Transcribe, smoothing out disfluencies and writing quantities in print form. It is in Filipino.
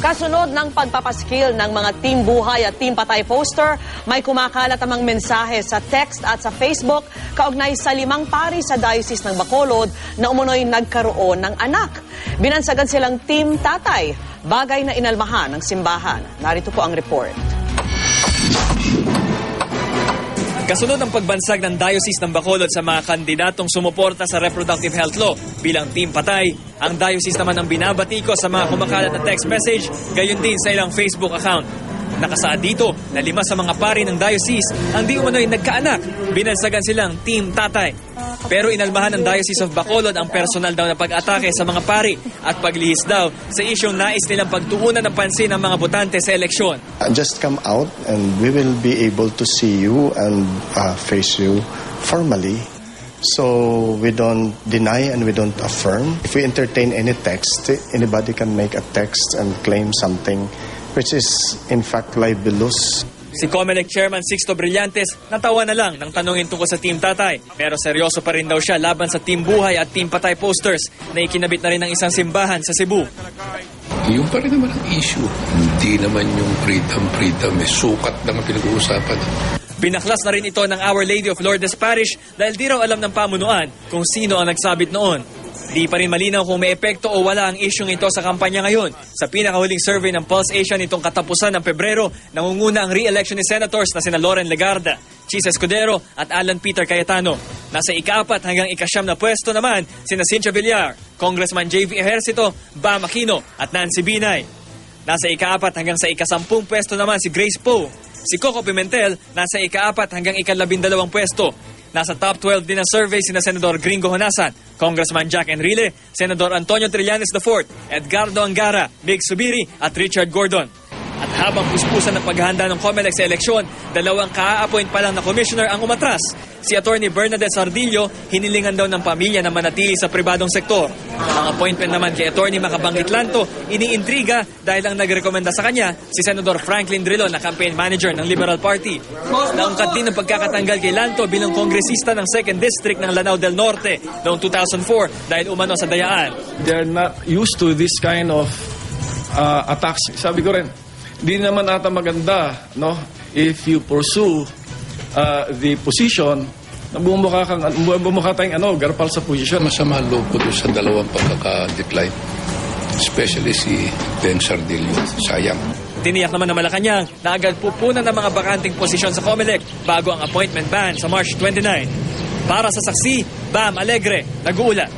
Kasunod ng pagpapaskil ng mga Team Buhay at Team Patay poster, may kumakalat namang mensahe sa text at sa Facebook kaugnay sa 5 pari sa Diocese ng Bacolod na umunoy nagkaroon ng anak. Binansagan silang Team Tatay, bagay na inalmahan ng simbahan. Narito po ang report. Kasunod ang pagbansag ng Diocese ng Bacolod sa mga kandidatong sumuporta sa reproductive health law bilang Team Patay, ang Diocese naman ang binabatiko sa mga kumakalat na text message, gayon din sa ilang Facebook account. Nakasaad dito na 5 sa mga pari ng Diocese ang di umano'y nagkaanak, binansagan silang Team Tatay. Pero inalmahan ng Diocese of Bacolod ang personal daw na pag-atake sa mga pari at paglihis daw sa isyong nais nilang pagtuunan ng pansin ng mga botante sa eleksyon. Just come out and we will be able to see you and face you formally. So we don't deny and we don't affirm. If we entertain any text, anybody can make a text and claim something which is in fact libelous. Si COMELEC Chairman Sixto Brillantes natawa na lang nang tanungin tungkol sa Team Tatay. Pero seryoso pa rin daw siya laban sa Team Buhay at Team Patay posters na ikinabit na rin ng isang simbahan sa Cebu. Yung pa rin naman ang issue. Hindi naman yung freedom, may sukat lang ang pinag-uusapan. Binaklas na rin ito ng Our Lady of Lourdes Parish dahil di raw alam ng pamunuan kung sino ang nagsabit noon. Di pa rin malinaw kung may epekto o wala ang isyong ito sa kampanya ngayon. Sa pinakahuling survey ng Pulse Asia nitong katapusan ng Pebrero, nangunguna ang re-election ni Senators na sina Loren Legarda, Chis Escudero at Alan Peter Cayetano. Nasa ika-4 hanggang ika-9 na pwesto naman sina Cynthia Villar, Congressman J.V. Ejercito, Bam Aquino at Nancy Binay. Nasa ika-4 hanggang sa ika-10 pwesto naman si Grace Poe. Si Coco Pimentel nasa ika-4 hanggang ika-12 pwesto. Nasa top 12 din ang survey sina Senador Gringo Honasan, Congressman Jack Enrile, Senador Antonio Trillanes IV, Edgardo Angara, Mig Subiri at Richard Gordon. At habang puspusan ng paghahanda ng COMELEC sa eleksyon, 2 ka-appoint pa lang na commissioner ang umatras. Si Attorney Bernadette Sardillo, hinilingan daw ng pamilya na manatili sa pribadong sektor. Ang appointment naman kay Attorney Macabanggit Lanto, iniintriga dahil ang nagrekomenda sa kanya si Senador Franklin Drilon na campaign manager ng Liberal Party. Naungkat din ang pagkakatanggal kay Lanto bilang kongresista ng 2nd District ng Lanao del Norte noong 2004 dahil umano sa dayaan. They're not used to this kind of attacks. Sabi ko rin, di naman ata maganda, no? If you pursue the position, bumukha tayong garpal sa position. Masama loob ko doon sa 2 pagkaka-decline. Especially si Ben Sardillo. Sayang. Tiniyak naman ng Malacanang na agad pupunan ng mga bakanting posisyon sa COMELEC bago ang appointment ban sa March 29. Para sa saksi, Bam Alegre, nag-uulat.